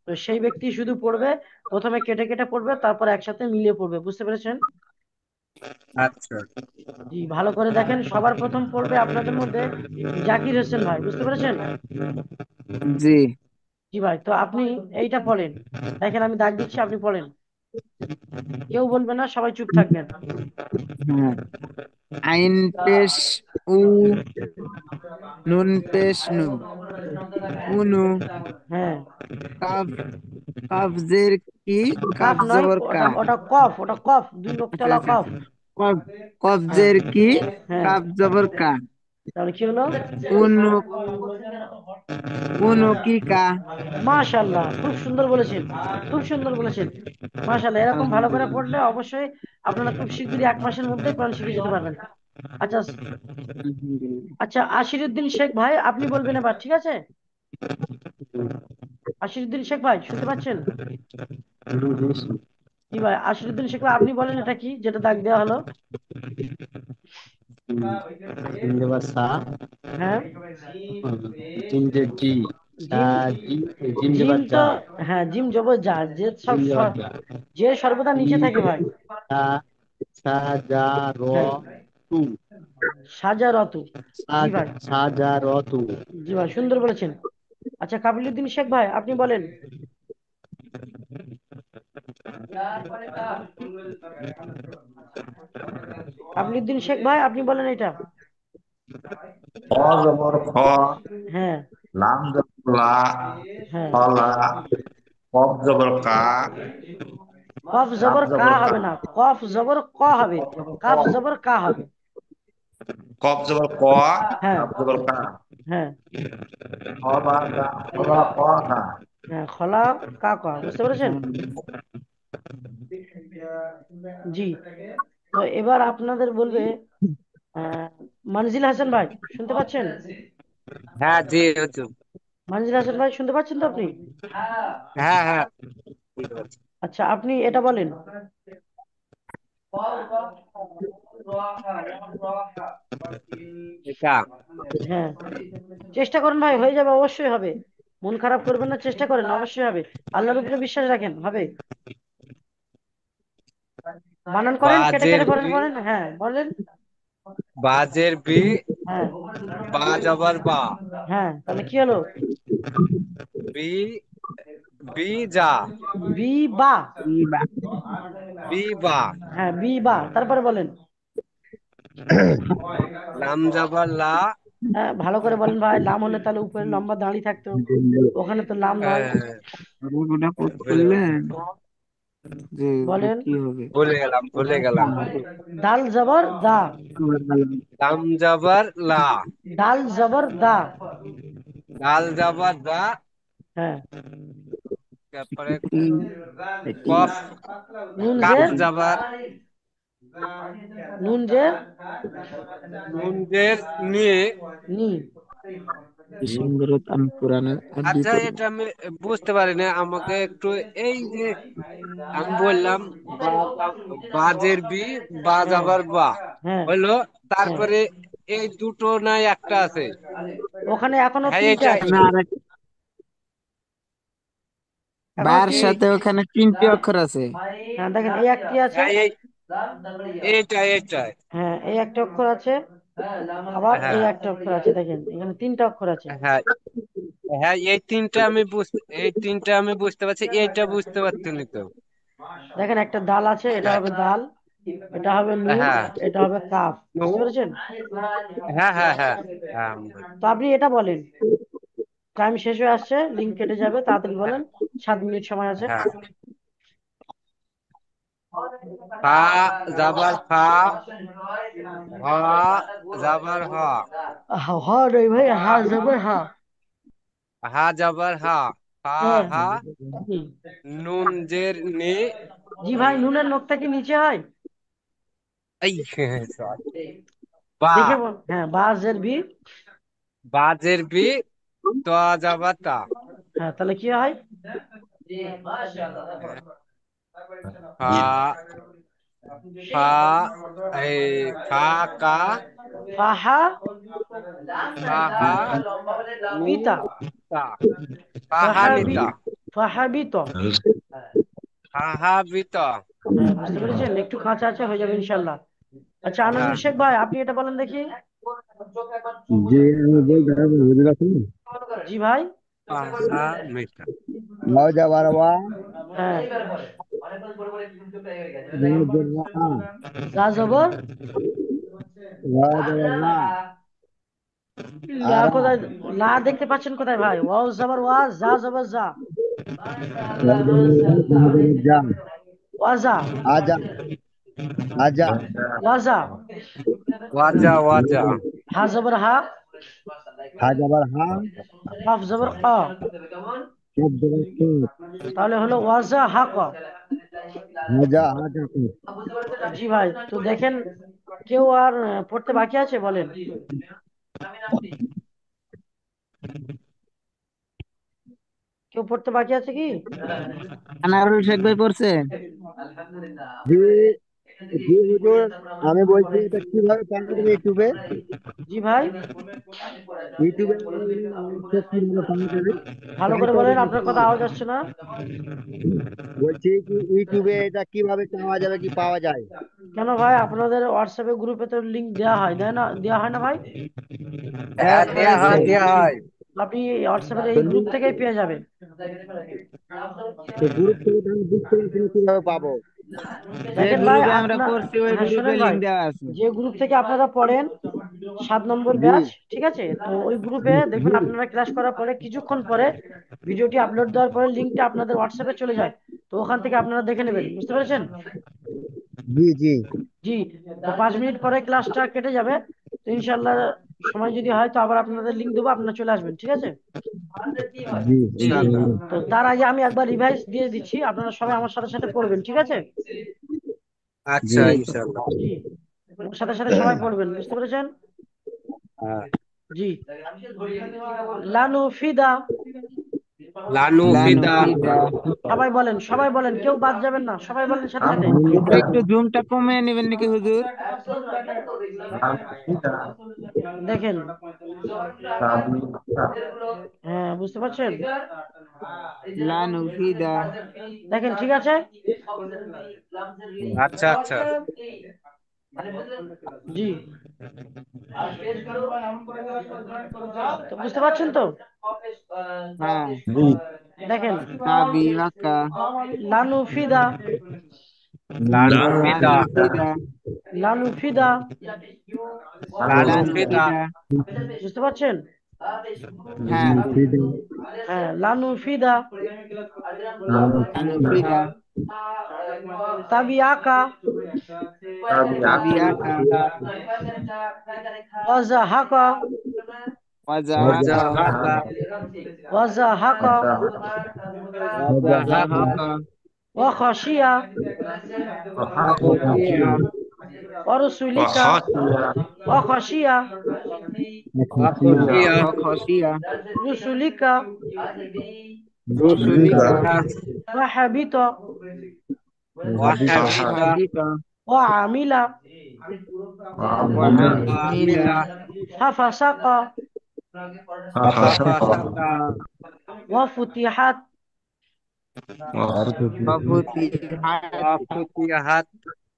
তো সেই ব্যক্তি শুধু পড়বে, প্রথমে কেটে কেটে পড়বে, তারপর একসাথে মিলিয়ে পড়বে। বুঝতে পেরেছেন? আচ্ছা জি, ভালো করে দেখেন। সবার প্রথম পড়বে আপনাদের মধ্যে জাকির হোসেন ভাই। বুঝতে পেরেছেন? জি। জি ভাই, তো আপনি এইটা পড়েন। দেখেন আমি দাগ দিচ্ছি, আপনি পড়েন। কেউ বলবে না, সবাই চুপ থাকবেন। হ্যাঁ, আইন পেশ উ, নুন পেশ নু, উনু, হ্যাঁ। কাফ কাফ জের কি, কাফ কাফ নয়, জবর কা। ওটা ওটা কফ, ওটা কফ, দুই আচ্ছা লোকতলা আচ্ছা কফ। আচ্ছা, কফ কফ হ্যাঁ। জের কি, হ্যাঁ, কাফ জবর কা। তাহলে কি হলো? উনু উনু কি কা। মাশাআল্লাহ, খুব সুন্দর বলেছেন, খুব সুন্দর বলেছেন। মাশাআল্লাহ, এরকম ভালো করে আলহামদুলিল্লাহ। পড়লে অবশ্যই আপনারা খুব শিগগিরই 1 মাসের মধ্যে কোরআন শিখে যেতে পারবেন। আচ্ছা। আলহামদুলিল্লাহ। আচ্ছা, আশিরুদ্দিন শেখ ভাই, আপনি বলবেন এবার, ঠিক আছে? আশিরুদ্দিন শেখ ভাই, শুনতে পাচ্ছেন? জি ভাই, আশিরুদ্দিন শেখ ভাই, আপনি বলেন এটা কি যেটা দাগ দেওয়া হলো? জিন্দাবাদ সা, হ্যাঁ। জিন্দের জি, সা জিম, জি, জিম জিন্দাবাদ তো, যা, হ্যাঁ, জিম জবর যা, যে সব জিন্দাবাদ যা, যে সর্বদা জি, নিচে থাকে ভাই। সা, সা যা র হ্যাঁ, তু, সাজা রতু। সা, জি ভাই। সা যা র তু, জি ভাই, সুন্দর বলেছেন। আচ্ছা, কাবিলুদ্দিন শেখ ভাই, আপনি বলেন। কাবিলুদ্দিন শেখ ভাই, আপনি বলেন এটা। খ জবর খ, হ্যাঁ। লাম জবর লা, হ্যাঁ, ফলা, কফ জবর কা, কফ কাফ জবর কা জবর কা, হবে না, কফ জবর ক হবে, ক, কাফ জবর কা হবে। কফ জবর ক, হ্যাঁ। কাফ জবর কা, হ্যাঁ। ফলা কা, ফলা ক কা, হ্যাঁ, খলা কা ক। বুঝতে পেরেছেন? হ্যাঁ, জি। তো এবার আপনাদের বলবে আহ, মানজিল হাসান ভাই, শুনতে পাচ্ছেন? হ্যাঁ জি হুজুর। মানজিল হাসান ভাই, শুনতে পাচ্ছেন তো আপনি? হ্যাঁ হ্যাঁ বুঝতে পারছি। আচ্ছা, আপনি এটা বলেন। এটা হ্যাঁ, চেষ্টা করুন ভাই, হয়ে যাবে, অবশ্যই হবে। মন খারাপ করবেন না, চেষ্টা করেন, অবশ্যই হবে। আল্লাহর উপরে বিশ্বাস রাখেন, হবে। বানান করেন, কেটে বাজের কেটে পড়েন, বি, পড়েন, হ্যাঁ বলেন। বাজের বি, হ্যাঁ। বা জবর বা, হ্যাঁ, তাহলে কি হলো? বি, বি যা, বি বা। ই বা। বি বা, হ্যাঁ, বি বা, তারপরে বলেন। লাম জবর লা, হ্যাঁ, ভালো করে বলেন ভাই, লাম হলে তাহলে উপরে লম্বা দাঁড়িয়ে থাকতো, ওখানে তো লাম নয়। আহ, ওটা পোস্ট বুঝতে করলেন? পারছি। যে বলেন। কি হবে? ভুলে গেলাম। দাল জবর দা। লাম জবর লা। দাল জবর দা। দাল জবর দা। হ্যাঁ। তারপরে এটি এটি কফ। নুন কাফ জের। জবর। নুন জের। নুন জের নি। নি। ডিসেম্বরত আমি পুরানো আরবি আচ্ছা, পড়ি। এটা আমি বুঝতে পারিনি, আমাকে একটু এই যে আমি বললাম বা বাজের বি, বা হ্যাঁ যাবার বা হ্যাঁ হলো, হ্যাঁ। তারপরে এই দুটো নাই একটা আছে। ওখানে এখনো হ্যাঁ, তিনটে এটা আছে। না, আর এখনো বার এই, সাথে ওখানে 3টি অক্ষর আছে। হ্যাঁ দেখেন এই একটি আছে। হ্যাঁ এইটাই। হ্যাঁ এই একটা অক্ষর আছে। আবার এই হ্যাঁ একটা অক্ষর আছে, দেখেন এখানে তিনটা অক্ষর আছে। হ্যাঁ হ্যাঁ, এই তিনটা আমি বুঝতে পারছি, এইটা বুঝতে পারছি না তো। দেখেন একটা দাল আছে, এটা হ্যাঁ হবে দাল। এটা হবে নুন। হ্যাঁ এটা হবে কাফ, বুঝতে পেরেছেন? হ্যাঁ, তো আপনি এটা বলেন। টাইম শেষ হয়ে আসছে, লিঙ্ক কেটে যাবে, তাড়াতাড়ি বলেন। 7 মিনিট সময় আছে। হ্যাঁ। ফা যাবার ফা, হ যাবার হ, হ নই ভাই, হা যাবে হা। হা যাবার হা, ফা হ্যাঁ। হা, জি। নুন জের নে। জি ভাই, নুনের নখটা কি নিচে হয়? এই sorry, বা, দেখে বল। হ্যাঁ, বাজের বি। বাজের বি, ত যাবার তা। হ্যাঁ, তাহলে কি হয়? ফা, ফা, এই ফা কা, ফাহা ফা হা, নি বিতা। তা, ফা হা ফাহাবি। নিতা, ফাহাবিত। ফা হা বিতা। হ্যাঁ, বুঝতে পেরেছেন? একটু কাঁচা আছে, হয়ে যাবে ইনশাল্লাহ। আচ্ছা, হ্যাঁ আনন্দ শেখ ভাই, আপনি এটা বলেন দেখি। যে আমি বলতে হবে বুঝে রাখুন। জি ভাই। ফা হা মিতা। ওয়াও যাবার ওয়া, হ্যাঁ। ওয়াও যাবার ওয়া, যা জবর ওয়াও যাবার ওয়া, লা, আরা, কোথায়? লা দেখতে পাচ্ছেন কোথায় ভাই? ওয়াও জবর ওয়া, যা জবর যা। ওয়াও যাবার ওয়া, যা যাবার যা, ওয়াজা। আজা, আজা, ওয়াজা। ওয়াজা। হা জবর হা। হা যাবার হা, কাফ জবর ক। কফ যাবার কফ, তাহলে হলো ওয়াজা হা ক। হাজা, হাজা কফ। জি ভাই, তো দেখেন কেউ আর পড়তে বাকি আছে বলেন। কেউ পড়তে বাকি আছে কি? আনারুল শেখ ভাই পড়ছে? জি, জি হুজুর, আমি বলছি এটা কিভাবে পাওয়া যাবে ইউটিউবে? জি ভাই, ইউটিউবে এটা কিভাবে পাওয়া যাবে? ভালো করে জানতে হবে বলেন, না আপনার কি? কথা আওয়াজ আসছে না। বলছি কি ইউটিউবে এটা কিভাবে পাওয়া যাবে, কি পাওয়া যায়? কেন ভাই, আপনাদের হোয়াটসঅ্যাপে গ্রুপে তো লিংক দেওয়া হয়, দেয় না? দেওয়া হয় না ভাই? দেওয়া হ্যাঁ, দেয়া হয়েছে। হয় দেয়া হয়। আপনি হোয়াটসঅ্যাপের তো এই গ্রুপ থেকেই পেয়ে যাবেন। তো গ্রুপ থেকে তো আমি বুঝতে পারছি না কিভাবে পাবো। যে দেখেন ভাই গ্রুপে আমরা আপনার, পড়ছি ওই হ্যাঁ গ্রুপে শোনেন ভাই, লিংক দেওয়া আছে। যে গ্রুপ থেকে আপনারা পড়েন, 7 নম্বর জি, ব্যাচ, ঠিক আছে? তো ওই গ্রুপে দেখবেন জি, আপনারা ক্লাস করার পরে কিছুক্ষণ পরে ভিডিওটি আপলোড দেওয়ার পরে লিঙ্কটা আপনাদের হোয়াটসঅ্যাপে চলে যায়। তো ওখান থেকে আপনারা দেখে নেবেন, বুঝতে পেরেছেন? জি, জি, জি। তো 5 মিনিট পরে ক্লাসটা কেটে যাবে। তো ইনশাল্লাহ সময় যদি হয় তো আবার আপনাদের লিঙ্ক দেবো, আপনারা চলে আসবেন, ঠিক আছে? জি, জি। ইনশাআল্লাহ। তো তার আগে আমি একবার রিভাইজ দিয়ে দিচ্ছি, আপনারা সবাই আমার সাথে সাথে পড়বেন, ঠিক আছে? জি, আচ্ছা, ইনশাআল্লাহ। জি। আমার সাথে সাথে সবাই পড়বেন, বুঝতে পেরেছেন? হ্যাঁ। জি। লানু ফিদা। লানু লানু ফিদা। ফিদা। সবাই বলেন, সবাই বলেন, কেউ বাদ যাবেন না, সবাই বলেন সাথে সাথে। হুজুর একটু জুমটা কমিয়ে নেবেন নাকি হুজুর? দেখেন। হ্যাঁ, বুঝতে পারছেন? লানু ফিদা। দেখেন, ঠিক আছে। আচ্ছা। জি। তো বুঝতে পারছেন তো? হ্যাঁ। দেখেন। নাবি হাক্কা। লানু ফিদা। লানু লানু ফিদা। ফিদা। লানু ফিদা। লানু লানু ফিদা। ফিদা। বুঝতে পারছেন? হ্যাঁ, হ্যাঁ, লানু ফিদা, আনুফিদা, তাবিয়াকা, তাবিয়াকা, ওয়াজাহাকা, ওয়াজাহাকা, ওয়াজাহাকা, ওয়াজাহাকা, ওয়াজাহাকা, ওয়াজাহাকা, ওয়াখাশিয়া, ওয়াখাশিয়া, ওয়ারসুলিকা, وخشية ওয়াখাশিয়া, ওয়াখশিয়া, ওয়াখাশিয়া, রুসুলিকা, রুসুলিকা, ওয়াহাবিতা, ওয়াহাবিতা, ওয়াহাবিতা, ওয়াআমিলা, ওয়াআমিলা, ওয়াআমিলা, হাফাসাকা, ওয়াফাসাকা, ওয়াফুতিহাত, ওয়াফুতিহাত, ওয়াফুতিহাত,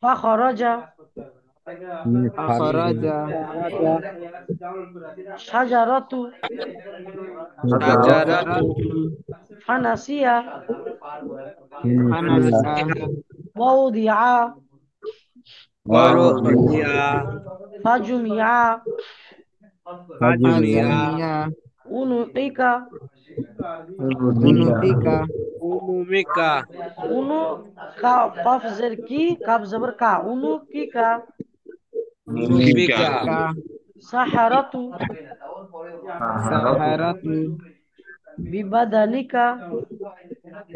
ফাখরাজা, আখরাজা, ওয়াখরাজা, শাজারাতু, শাজারাতু, শাজারাতু, ফানাসিয়া, ফানাসিয়া, ওয়াউদিআ, ওয়ারুহিয়া, ফাজুমিআ, ফাজুমিয়া, ফাজুমিয়া, উনুকিকা, উনুকিকা, উনুমিকা, উনু কা কফ জের কি কাব জবর কা, উনুকিকা, উনুকিকা, কা, সাহারাতু, সাহারাতু, বিবাদানিকা,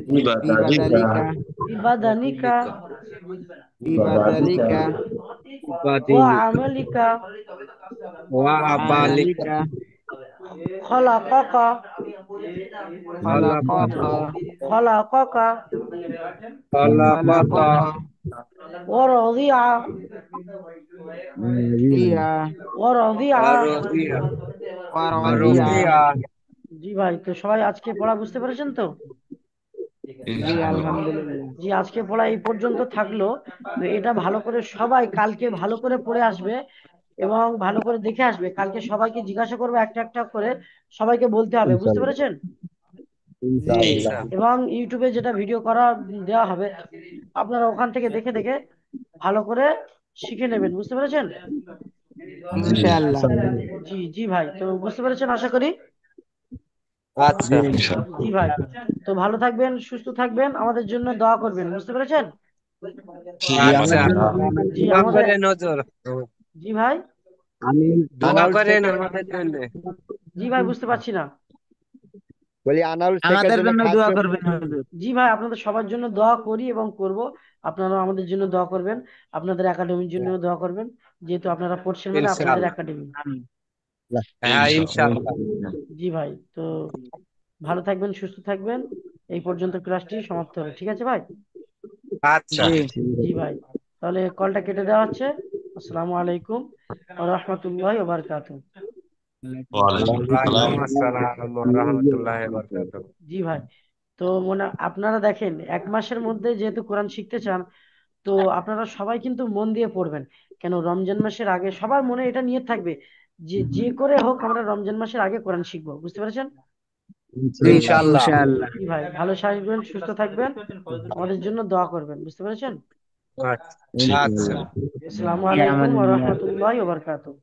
ببدنك বিবাদালিকা, বিবাদানিকা, বিবাদালিকা, ওয়া উপাদিনিকা, আমালিকা, ওয়াবালিকা, আমালিকা, খলাকাকা, খালাকাকা, খলাকাকা, খলাকাকা, খালাকাতা, খলাকাকা, ওয়ারাদিআ, রিয়া, ওয়ারাদিআ। ওয়ারুহিয়া, ওয়ারাদিয়া। ওয়ারুহিয়া। জি ভাই, তো সবাই আজকে পড়া বুঝতে পেরেছেন তো? জি إن شاء الله আলহামদুলিল্লাহ। জি, আজকে পড়া এই পর্যন্ত থাকলো। তো এটা ভালো করে সবাই কালকে ভালো করে পড়ে আসবে এবং ভালো করে দেখে আসবে। কালকে সবাইকে জিজ্ঞাসা করবে একটা একটা করে, সবাইকে বলতে হবে, إن شاء বুঝতে الله পেরেছেন? إن জি شاء الله ইনশাআল্লাহ। এবং ইউটিউবে যেটা ভিডিও করা দেওয়া হবে, আপনারা ওখান থেকে দেখে দেখে ভালো করে শিখে নেবেন, বুঝতে পেরেছেন? जी إن ইনশাআল্লাহ। شاء الله জি জি ভাই, তো বুঝতে পেরেছেন আশা করি। আচ্ছা, जी إن إن شاء شاء الله জি ভাই, তো ভালো থাকবেন, সুস্থ থাকবেন, আমাদের জন্য দোয়া করবেন, বুঝতে পেরেছেন? जी আচ্ছা। আমাদের الله জন্য আমাদের জি দোয়া আমাদের, করে নজর, জি ভাই, আমি দোয়া আনাউল করেন শেখের আমাদের জন্য। জি ভাই, বুঝতে পারছি না। বলি আনাউল শেখের আমাদের জন্য জন্য খাস দোয়া করে করবেন হুজুর। জি ভাই, আপনাদের সবার জন্য দোয়া করি এবং করব। আপনারা আমাদের জন্য দোয়া করবেন, আপনাদের একাডেমির জন্য দোয়া করবেন, যেহেতু আপনারা পড়ছেন মানে আপনাদের ইনশাআল্লাহ। একাডেমি। আমিন। হ্যাঁ, إن شاء الله ইনশাআল্লাহ। জি ভাই, তো ভালো থাকবেন, সুস্থ থাকবেন। এই পর্যন্ত ক্লাসটি সমাপ্ত হলো, ঠিক আছে ভাই? আচ্ছা। জি। জি ভাই, তাহলে কলটা কেটে দেওয়া হচ্ছে। আসসালামু আলাইকুম ওয়া রাহমাতুল্লাহি ওয়া বারাকাতুহু। وعليكم السلام ওয়ালাইকুম আসসালাম ওয়া রাহমাতুল্লাহি ওয়া বারাকাতুহু। জি ভাই, তো মনে আপনারা দেখেন, 1 মাসের মধ্যে যেহেতু কোরআন শিখতে চান, তো আপনারা সবাই কিন্তু মন দিয়ে পড়বেন। কেন, রমজান মাসের আগে সবার মনে এটা নিয়ে থাকবে যে যে করে হোক আমরা রমজান মাসের আগে কোরআন শিখবো, বুঝতে পেরেছেন? জি ইনশাআল্লাহ। ইনশাআল্লাহ। জি ভাই, ভালো থাকবেন, সুস্থ থাকবেন, আমাদের জন্য দোয়া করবেন, বুঝতে পেরেছেন? আচ্ছা, আচ্ছা। আসসালামু জি আলাইকুম ওয়া আমাদের রাহমাতুল্লাহি ওয়া বারাকাতুহু।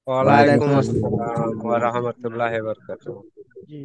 ওয়ালাইকুম ওয়ালাইকুম আসসালাম। আসসালাম ওয়া রাহমাতুল্লাহি ওয়া বারাকাতুহু। জি।